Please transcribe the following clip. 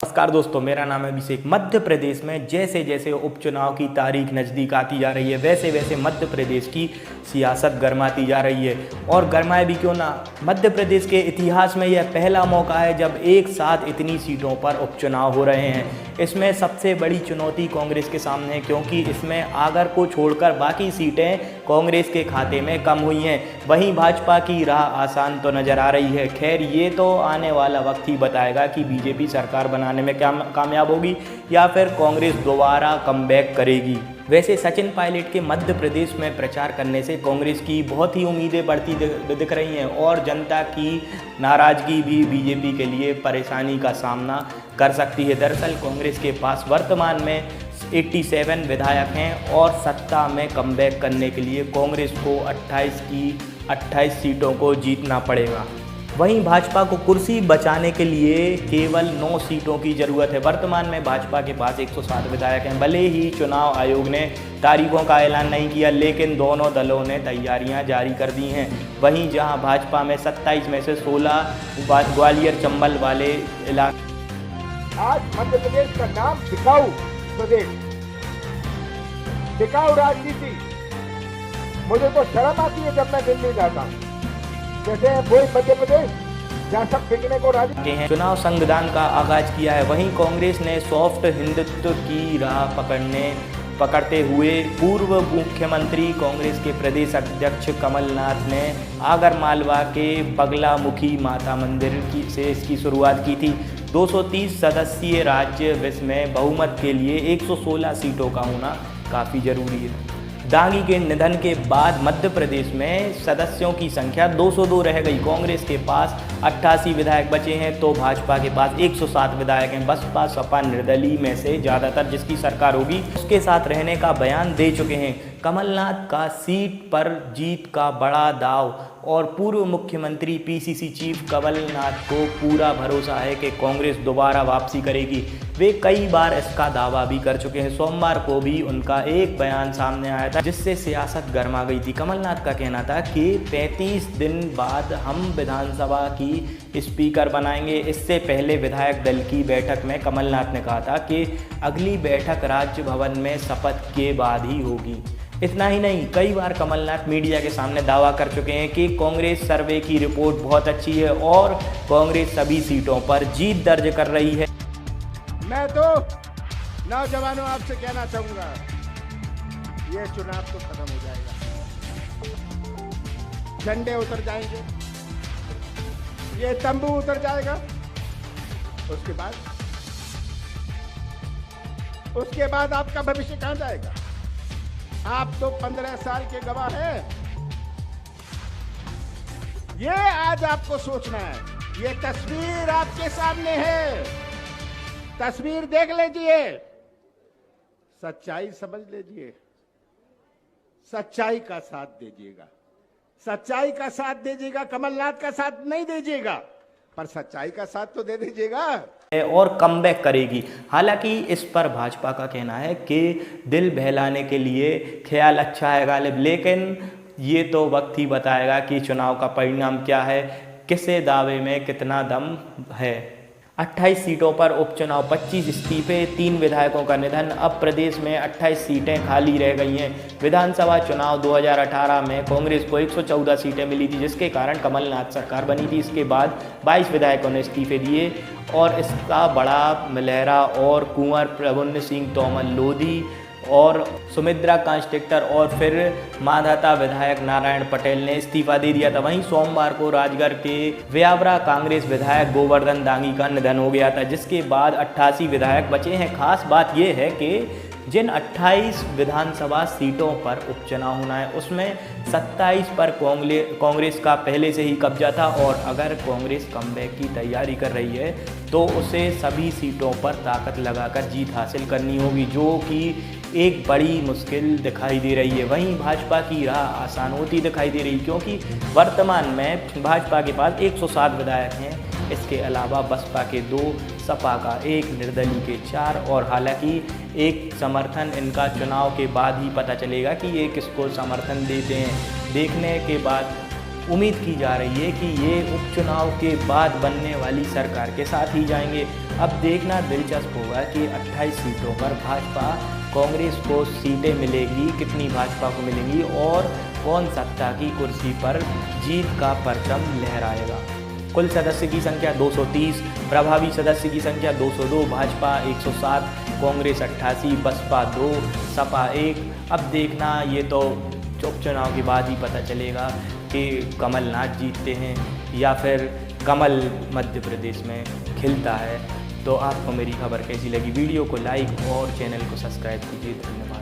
नमस्कार दोस्तों, मेरा नाम है अभिषेक। मध्य प्रदेश में जैसे जैसे उपचुनाव की तारीख नज़दीक आती जा रही है वैसे वैसे मध्य प्रदेश की सियासत गरमाती जा रही है। और गरमाए भी क्यों ना, मध्य प्रदेश के इतिहास में यह पहला मौका है जब एक साथ इतनी सीटों पर उपचुनाव हो रहे हैं। इसमें सबसे बड़ी चुनौती कांग्रेस के सामने है, क्योंकि इसमें आगर को छोड़कर बाकी सीटें कांग्रेस के खाते में कम हुई हैं। वहीं भाजपा की राह आसान तो नज़र आ रही है। खैर, ये तो आने वाला वक्त ही बताएगा कि बीजेपी सरकार बनाने में क्या कामयाब होगी या फिर कांग्रेस दोबारा कमबैक करेगी। वैसे सचिन पायलट के मध्य प्रदेश में प्रचार करने से कांग्रेस की बहुत ही उम्मीदें बढ़ती दिख रही हैं और जनता की नाराज़गी भी बीजेपी के लिए परेशानी का सामना कर सकती है। दरअसल कांग्रेस के पास वर्तमान में 87 विधायक हैं और सत्ता में कमबैक करने के लिए कांग्रेस को 28 सीटों को जीतना पड़ेगा। वहीं भाजपा को कुर्सी बचाने के लिए केवल 9 सीटों की ज़रूरत है। वर्तमान में भाजपा के पास 107 विधायक हैं। भले ही चुनाव आयोग ने तारीखों का ऐलान नहीं किया, लेकिन दोनों दलों ने तैयारियां जारी कर दी हैं। वहीं जहां भाजपा में 27 में से 16 ग्वालियर चंबल वाले इलाके। आज मध्य प्रदेश का नाम टिकाऊ प्रदेश, टिकाऊ राजनीति। मुझे तो शर्म आती है जब मैं दिल्ली जाता हूँ, जैसे वही मध्य प्रदेश जहाँ सब बिकने को राजी हैं। चुनाव संविधान का आगाज किया है। वहीं कांग्रेस ने सॉफ्ट हिंदुत्व की राह पकड़ते हुए पूर्व मुख्यमंत्री कांग्रेस के प्रदेश अध्यक्ष कमलनाथ ने आगर मालवा के बगलामुखी माता मंदिर से इसकी शुरुआत की थी। 230 सदस्यीय राज्य विश्व में बहुमत के लिए 116 सीटों का होना काफ़ी ज़रूरी है। दागी के निधन के बाद मध्य प्रदेश में सदस्यों की संख्या 202 रह गई। कांग्रेस के पास 88 विधायक बचे हैं तो भाजपा के पास 107 विधायक हैं। बसपा सपा निर्दलीय में से ज़्यादातर जिसकी सरकार होगी उसके साथ रहने का बयान दे चुके हैं। कमलनाथ का सीट पर जीत का बड़ा दाव और पूर्व मुख्यमंत्री पीसीसी चीफ कमलनाथ को पूरा भरोसा है कि कांग्रेस दोबारा वापसी करेगी। वे कई बार इसका दावा भी कर चुके हैं। सोमवार को भी उनका एक बयान सामने आया था जिससे सियासत गर्मा गई थी। कमलनाथ का कहना था कि 35 दिन बाद हम विधानसभा की स्पीकर बनाएंगे। इससे पहले विधायक दल की बैठक में कमलनाथ ने कहा था कि अगली बैठक राज्य भवन में शपथ के बाद ही होगी। इतना ही नहीं, कई बार कमलनाथ मीडिया के सामने दावा कर चुके हैं कि कांग्रेस सर्वे की रिपोर्ट बहुत अच्छी है और कांग्रेस सभी सीटों पर जीत दर्ज कर रही है। मैं तो नौजवानों आपसे कहना चाहूंगा, ये चुनाव तो खत्म हो जाएगा, झंडे उतर जाएंगे, ये तंबू उतर जाएगा। उसके बाद आपका भविष्य कहां जाएगा? आप तो 15 साल के गवाह हैं। ये आज आपको सोचना है। ये तस्वीर आपके सामने है, तस्वीर देख लीजिए, सच्चाई समझ लीजिए, सच्चाई का साथ दीजिएगा, सच्चाई का साथ दीजिएगा। कमलनाथ का साथ नहीं दीजिएगा, पर सच्चाई का साथ तो दे दीजिएगा। और कमबैक करेगी। हालांकि इस पर भाजपा का कहना है कि दिल बहलाने के लिए ख्याल अच्छा है गालिब, लेकिन ये तो वक्त ही बताएगा कि चुनाव का परिणाम क्या है, किसे दावे में कितना दम है। 28 सीटों पर उपचुनाव, 25 इस्तीफे, 3 विधायकों का निधन। अब प्रदेश में 28 सीटें खाली रह गई हैं। विधानसभा चुनाव 2018 में कांग्रेस को 114 सीटें मिली थी, जिसके कारण कमलनाथ सरकार बनी थी। इसके बाद 22 विधायकों ने इस्तीफे दिए और इसका बड़ा लहरा और कुंवर प्रभुन्न सिंह तोमर लोधी और सुमित्रा कांस्ट्रक्टर और फिर माधाता विधायक नारायण पटेल ने इस्तीफा दे दिया था। वहीं सोमवार को राजगढ़ के व्यावरा कांग्रेस विधायक गोवर्धन दांगी का निधन हो गया था, जिसके बाद 88 विधायक बचे हैं। खास बात यह है कि जिन 28 विधानसभा सीटों पर उपचुनाव होना है उसमें 27 पर कांग्रेस का पहले से ही कब्जा था और अगर कांग्रेस कमबैक की तैयारी कर रही है तो उसे सभी सीटों पर ताकत लगाकर जीत हासिल करनी होगी, जो कि एक बड़ी मुश्किल दिखाई दे रही है। वहीं भाजपा की राह आसान होती दिखाई दे रही, क्योंकि वर्तमान में भाजपा के पास 107 विधायक हैं। इसके अलावा बसपा के 2, सपा का 1, निर्दलीय के 4 और हालांकि एक समर्थन इनका चुनाव के बाद ही पता चलेगा कि ये किसको समर्थन देते हैं। देखने के बाद उम्मीद की जा रही है कि ये उपचुनाव के बाद बनने वाली सरकार के साथ ही जाएंगे। अब देखना दिलचस्प होगा कि 28 सीटों पर भाजपा कांग्रेस को सीटें मिलेगी, कितनी भाजपा को मिलेंगी और कौन सत्ता की कुर्सी पर जीत का परचम लहराएगा। कुल सदस्य की संख्या 230, प्रभावी सदस्य की संख्या 202, भाजपा 107, कांग्रेस 88, बसपा 2, सपा 1। अब देखना ये तो उपचुनाव के बाद ही पता चलेगा कि कमलनाथ जीतते हैं या फिर कमल मध्य प्रदेश में खिलता है। तो आपको मेरी खबर कैसी लगी? वीडियो को लाइक और चैनल को सब्सक्राइब कीजिए। धन्यवाद।